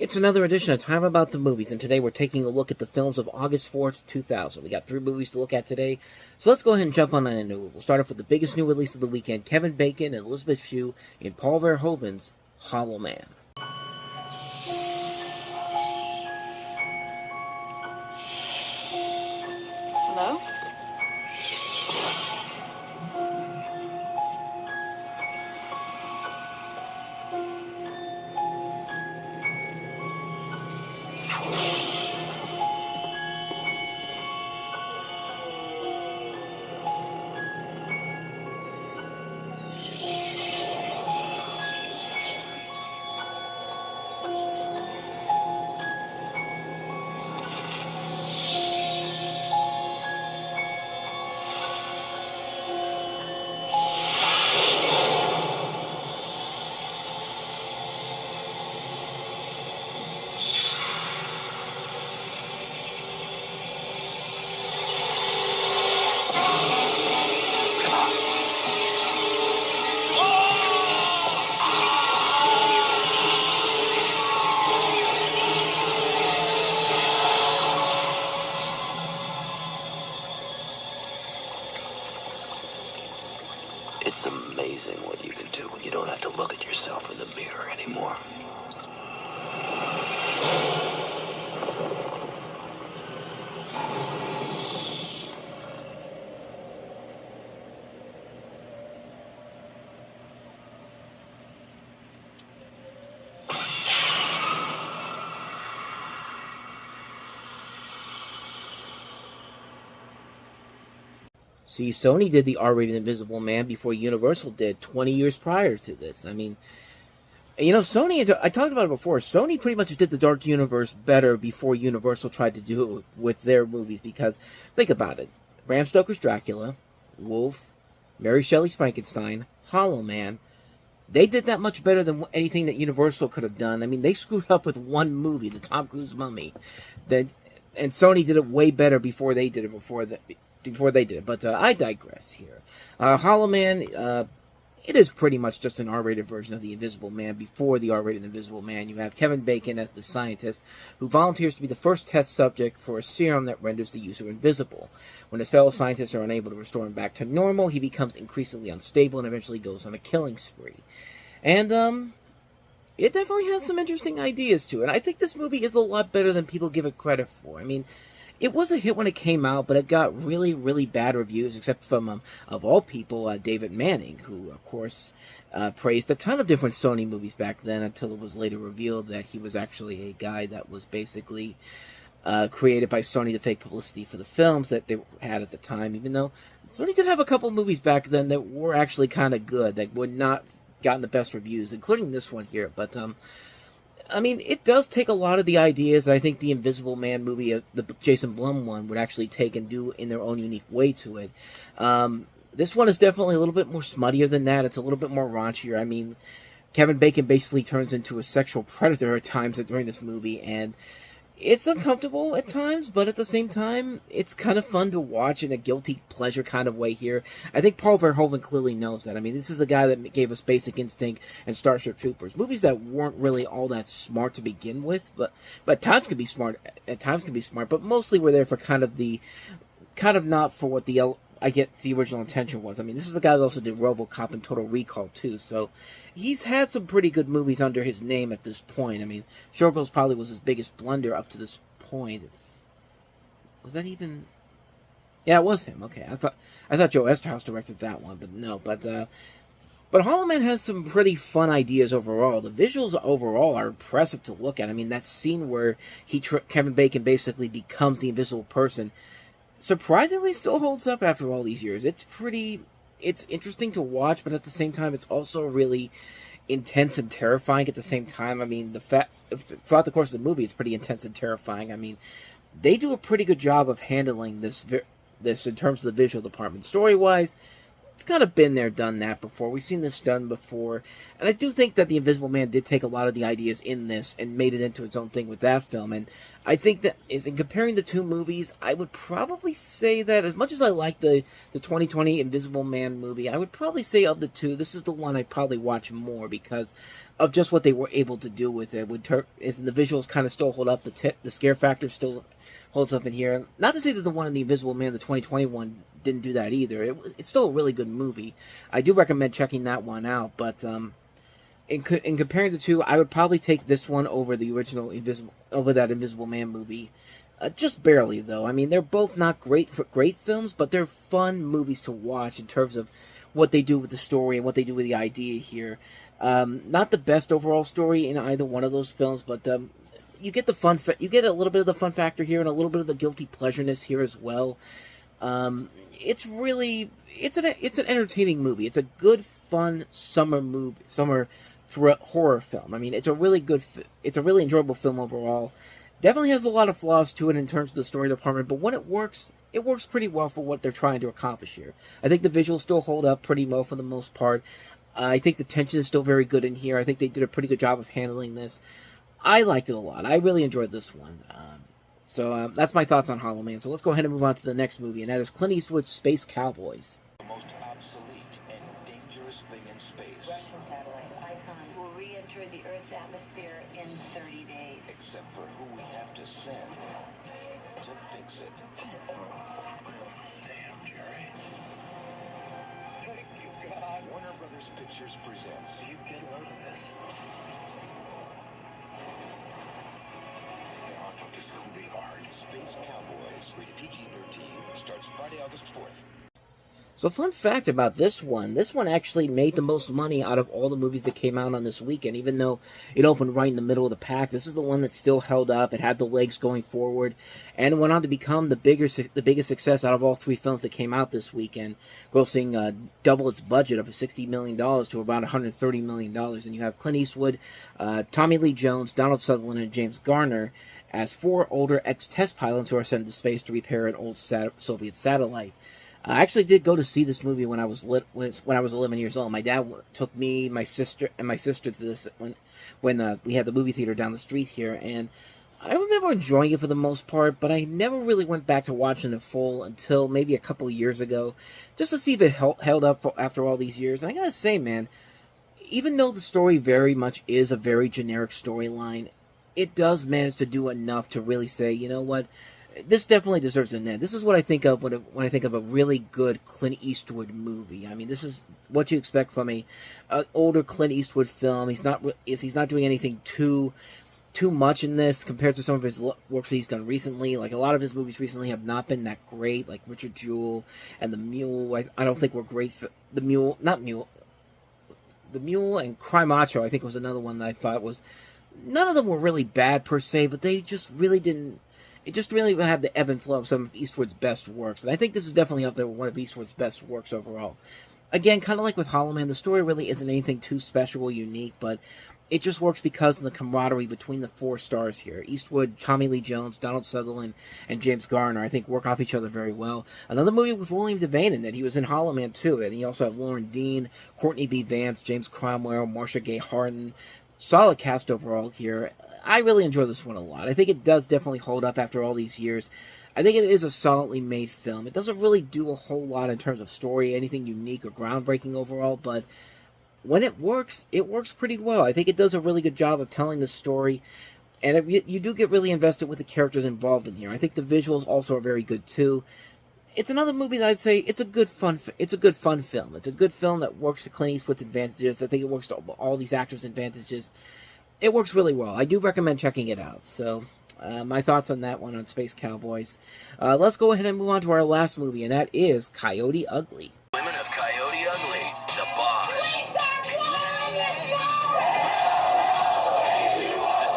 It's another edition of Time About the Movies, and today we're taking a look at the films of August 4th, 2000. We got 3 movies to look at today, so let's go ahead and jump on into it. We'll start off with the biggest new release of the weekend, Kevin Bacon and Elizabeth Shue in Paul Verhoeven's Hollow Man. Hello? It's amazing what you can do when you don't have to look at yourself in the mirror anymore. See, Sony did the R-rated Invisible Man before Universal did 20 years prior to this. I mean, you know, Sony, I talked about it before, Sony pretty much did the Dark Universe better before Universal tried to do it with their movies, because, think about it, Bram Stoker's Dracula, Wolf, Mary Shelley's Frankenstein, Hollow Man, they did that much better than anything that Universal could have done. I mean, they screwed up with one movie, the Tom Cruise Mummy, and Sony did it way better before they did it, but I digress here. Hollow Man, it is pretty much just an R-rated version of The Invisible Man. Before the R-rated Invisible Man, you have Kevin Bacon as the scientist who volunteers to be the first test subject for a serum that renders the user invisible. When his fellow scientists are unable to restore him back to normal, he becomes increasingly unstable and eventually goes on a killing spree. And, it definitely has some interesting ideas to it. I think this movie is a lot better than people give it credit for. I mean, it was a hit when it came out, but it got really, really bad reviews, except from, of all people, David Manning, who, of course, praised a ton of different Sony movies back then until it was later revealed that he was actually a guy that was basically created by Sony to fake publicity for the films that they had at the time, even though Sony did have a couple movies back then that were actually kind of good, that would not gotten the best reviews, including this one here, but, I mean, it does take a lot of the ideas that I think the Invisible Man movie, the Jason Blum one, would actually take and do in their own unique way to it. This one is definitely a little bit more smuttier than that. It's a little bit more raunchier. I mean, Kevin Bacon basically turns into a sexual predator at times during this movie, and it's uncomfortable at times, but at the same time, it's kind of fun to watch in a guilty pleasure kind of way here. I think Paul Verhoeven clearly knows that. I mean, this is the guy that gave us Basic Instinct and Starship Troopers, movies that weren't really all that smart to begin with, but at times can be smart, but mostly were there for kind of not for what the original intention was. I mean, this is the guy that also did RoboCop and Total Recall, too, so he's had some pretty good movies under his name at this point. I mean, Showgirls probably was his biggest blunder up to this point. Was that even... Yeah, it was him. Okay, I thought Joe Esterhaus directed that one, but no. But Hollow Man has some pretty fun ideas overall. The visuals overall are impressive to look at. I mean, that scene where Kevin Bacon basically becomes the invisible person surprisingly still holds up after all these years. It's interesting to watch, but at the same time, it's also really intense and terrifying at the same time. I mean, throughout the course of the movie, it's pretty intense and terrifying. I mean, they do a pretty good job of handling this in terms of the visual department. Story-wise, it's kind of been there, done that before. We've seen this done before. And I do think that The Invisible Man did take a lot of the ideas in this and made it into its own thing with that film. And I think that in comparing the two movies, I would probably say that as much as I like the 2020 Invisible Man movie, I would probably say of the two, this is the one I probably watch more because of just what they were able to do with it. As the visuals kind of still hold up, the scare factor still holds up in here. Not to say that the one in The Invisible Man, the 2021, didn't do that either. It's still a really good movie. I do recommend checking that one out, but in comparing the two, I would probably take this one over the original over that Invisible Man movie. Just barely, though. I mean, they're both not great films, but they're fun movies to watch in terms of what they do with the story and what they do with the idea here. Not the best overall story in either one of those films, but you get the fun. You get a little bit of the fun factor here and a little bit of the guilty pleasureness here as well. It's an entertaining movie. It's a good, fun summer horror film. I mean, it's a really enjoyable film overall. Definitely has a lot of flaws to it in terms of the story department, but when it works pretty well for what they're trying to accomplish here. I think the visuals still hold up pretty well for the most part. I think the tension is still very good in here. I think they did a pretty good job of handling this. I liked it a lot. I really enjoyed this one. So that's my thoughts on Hollow Man. So let's go ahead and move on to the next movie, and that is Clint Eastwood's Space Cowboys. The most obsolete and dangerous thing in space. Russian satellite Icon will re-enter the Earth's atmosphere in 30 days. Except for who we have to send to fix it. Damn, Jerry. Thank you, God. Warner Brothers Pictures presents. You get a load of this. Space Cowboys, rated PG-13, starts Friday, August 4th. So fun fact about this one actually made the most money out of all the movies that came out on this weekend, even though it opened right in the middle of the pack. This is the one that still held up. It had the legs going forward, and it went on to become the biggest success out of all three films that came out this weekend, grossing double its budget of $60 million to about $130 million. And you have Clint Eastwood, Tommy Lee Jones, Donald Sutherland, and James Garner as four older ex-test pilots who are sent into space to repair an old Soviet satellite. I actually did go to see this movie when I was 11 years old. My dad took me, my sister to this when we had the movie theater down the street here, and I remember enjoying it for the most part, but I never really went back to watching it full until maybe a couple of years ago, just to see if it held up after all these years. And I gotta say, man, even though the story very much is a very generic storyline, it does manage to do enough to really say, you know what, this definitely deserves an end. This is what I think of when I think of a really good Clint Eastwood movie. I mean, this is what you expect from a older Clint Eastwood film. He's not doing anything too much in this compared to some of his works that he's done recently. Like, a lot of his movies recently have not been that great, like Richard Jewell and The Mule. I don't think were great. The Mule and Cry Macho, I think, was another one that I thought was. None of them were really bad per se, but they just really didn't. It just really had the ebb and flow of some of Eastwood's best works. And I think this is definitely up there with one of Eastwood's best works overall. Again, kind of like with Hollow Man, the story really isn't anything too special or unique, but it just works because of the camaraderie between the four stars here. Eastwood, Tommy Lee Jones, Donald Sutherland, and James Garner, I think, work off each other very well. Another movie with William Devane in it. He was in Hollow Man too. And you also have Lauren Dean, Courtney B. Vance, James Cromwell, Marcia Gay Harden. Solid cast overall here. I really enjoy this one a lot. I think it does definitely hold up after all these years. I think it is a solidly made film. It doesn't really do a whole lot in terms of story, anything unique or groundbreaking overall, but when it works pretty well. I think it does a really good job of telling the story, and you do get really invested with the characters involved in here. I think the visuals also are very good too. It's another movie that I'd say it's a good fun film. It's a good film that works to Clint Eastwood's advantages. I think it works to all these actors' advantages. It works really well. I do recommend checking it out. So, my thoughts on that one on Space Cowboys. Let's go ahead and move on to our last movie, and that is Coyote Ugly. Women of Coyote Ugly, the boss.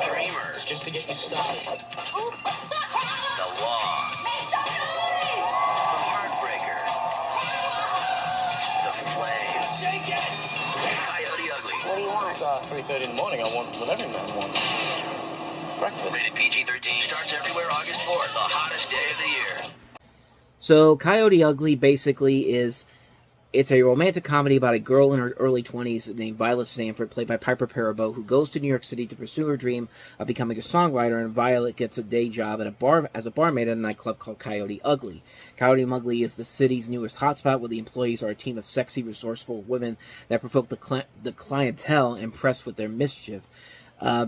The dreamers, just to get you started. The law. The heartbreaker. The flame. Coyote Ugly. What do you want? 3:30 in the morning. I want what every man wants. Breakfast. Rated PG-13. Starts everywhere August 4th, the hottest day of the year. So, Coyote Ugly basically is It's a romantic comedy about a girl in her early 20s named Violet Sanford, played by Piper Perabo, who goes to New York City to pursue her dream of becoming a songwriter, and Violet gets a day job at a bar as a barmaid at a nightclub called Coyote Ugly. Coyote Ugly is the city's newest hotspot, where the employees are a team of sexy, resourceful women that provoke the clientele impressed with their mischief.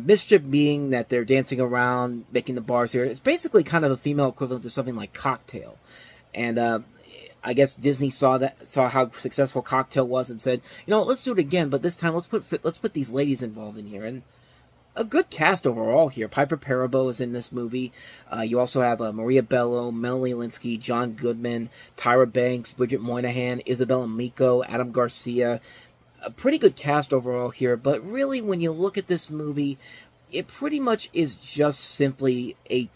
Mischief being that they're dancing around, making the bars here. It's basically kind of a female equivalent to something like Cocktail. And I guess Disney saw how successful Cocktail was and said, let's do it again, but this time let's put these ladies involved in here. And a good cast overall here. Piper Perabo is in this movie. You also have Maria Bello, Melanie Linsky, John Goodman, Tyra Banks, Bridget Moynihan, Isabella Miko, Adam Garcia. A pretty good cast overall here, but really when you look at this movie, it pretty much is just simply a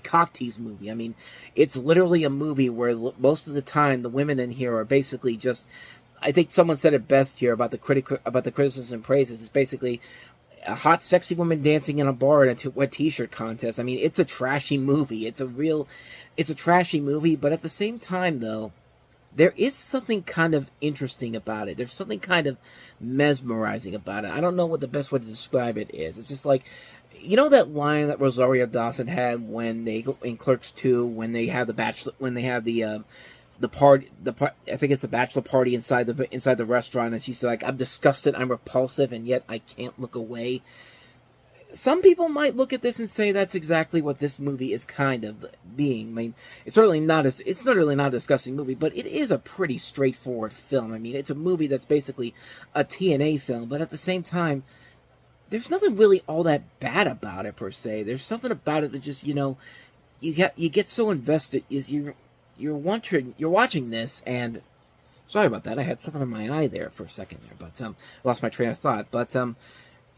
cock tease movie. I mean, it's literally a movie where most of the time the women in here are basically just. I think someone said it best here about the criticism and praises. It's basically a hot, sexy woman dancing in a bar in a wet T-shirt contest. I mean, it's a trashy movie. It's a trashy movie, but at the same time, though, there is something kind of interesting about it. There's something kind of mesmerizing about it. I don't know what the best way to describe it is. It's just like, that line that Rosario Dawson had when they go in Clerks 2, when they have the party, I think it's the bachelor party inside the restaurant, and she's like, "I'm disgusted, I'm repulsive, and yet I can't look away." Some people might look at this and say that's exactly what this movie is kind of being. I mean, it's certainly not a disgusting movie, but it is a pretty straightforward film. I mean, it's a movie that's basically a TNA film, but at the same time, there's nothing really all that bad about it per se. There's something about it that just, you get so invested. You're watching this, and sorry about that. I had something in my eye there for a second there, but lost my train of thought. But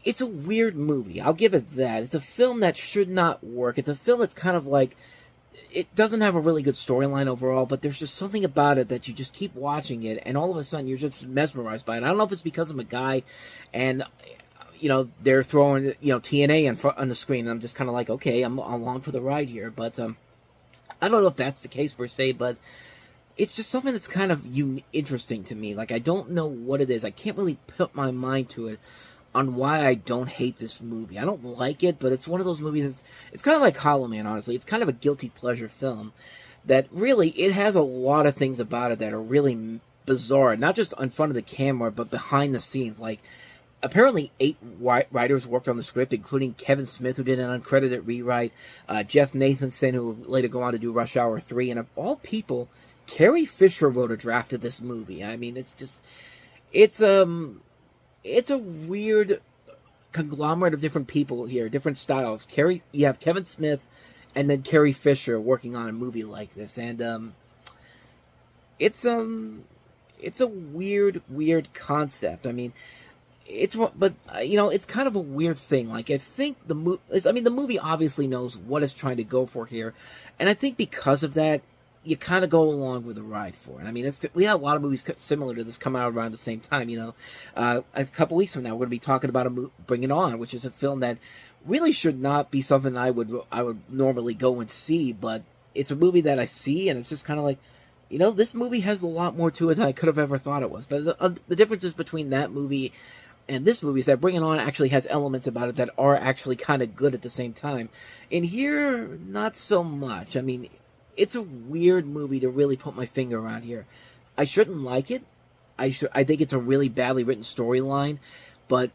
it's a weird movie. I'll give it that. It's a film that should not work. It's a film that's kind of like, it doesn't have a really good storyline overall, but there's just something about it that you just keep watching it, and all of a sudden you're just mesmerized by it. I don't know if it's because I'm a guy, and they're throwing TNA on the screen, and I'm just kind of like, okay, I'm along for the ride here. But I don't know if that's the case per se, but it's just something that's kind of interesting to me. Like, I don't know what it is. I can't really put my mind to it on why I don't hate this movie. I don't like it, but it's one of those movies it's kind of like Hollow Man, honestly. It's kind of a guilty pleasure film that really, it has a lot of things about it that are really bizarre, not just in front of the camera, but behind the scenes. Like, apparently 8 writers worked on the script, including Kevin Smith, who did an uncredited rewrite, Jeff Nathanson, who would later go on to do Rush Hour 3, and of all people, Carrie Fisher wrote a draft of this movie. I mean, it's a weird conglomerate of different people here, different styles. You have Kevin Smith, and then Carrie Fisher working on a movie like this, and it's a weird concept. I mean, it's kind of a weird thing. Like, I think the movie obviously knows what it's trying to go for here, and I think because of that, you kind of go along with the ride for it. I mean, we have a lot of movies similar to this come out around the same time. A couple weeks from now, we're going to be talking about Bring It On, which is a film that really should not be something I would normally go and see, but it's a movie that I see, and it's just kind of like, this movie has a lot more to it than I could have ever thought it was. But the differences between that movie and this movie is that Bring It On actually has elements about it that are actually kind of good at the same time. In here, not so much. I mean, it's a weird movie to really put my finger around here. I shouldn't like it. I think it's a really badly written storyline, but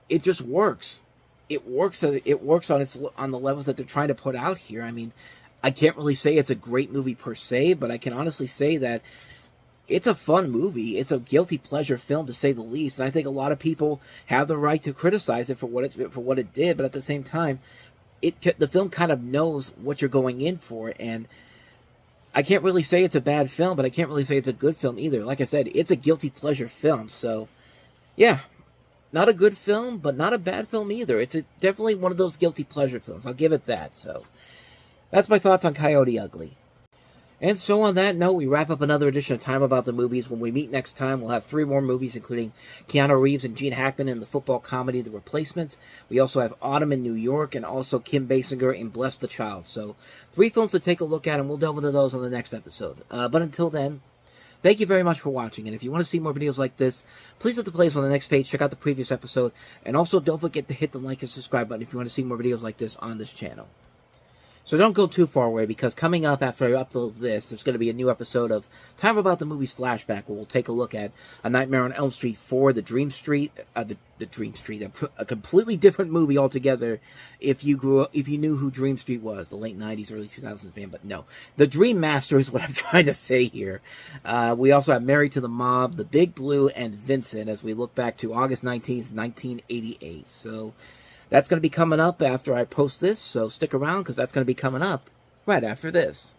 it just works. It works on the levels that they're trying to put out here. I mean, I can't really say it's a great movie per se, but I can honestly say that it's a fun movie. It's a guilty pleasure film, to say the least. And I think a lot of people have the right to criticize it for what it did. But at the same time, the film kind of knows what you're going in for. And I can't really say it's a bad film, but I can't really say it's a good film either. Like I said, it's a guilty pleasure film. So, yeah, not a good film, but not a bad film either. It's definitely one of those guilty pleasure films. I'll give it that. So, that's my thoughts on Coyote Ugly. And so on that note, we wrap up another edition of Time About the Movies. When we meet next time, we'll have 3 more movies, including Keanu Reeves and Gene Hackman in the football comedy The Replacements. We also have Autumn in New York, and also Kim Basinger in Bless the Child. So, 3 films to take a look at, and we'll delve into those on the next episode. But until then, Thank you very much for watching, and if you want to see more videos like this, please hit the playlist on the next page, check out the previous episode, and also don't forget to hit the like and subscribe button if you want to see more videos like this on this channel. So don't go too far away, because coming up after I upload this, there's going to be a new episode of Time About the Movie's Flashback, where we'll take a look at A Nightmare on Elm Street 4, the Dream Street, a completely different movie altogether. If you knew who Dream Street was, the late 90s, early 2000s fan, but no. The Dream Master is what I'm trying to say here. We also have Married to the Mob, The Big Blue, and Vincent, as we look back to August 19th, 1988. So that's going to be coming up after I post this, so stick around, because that's going to be coming up right after this.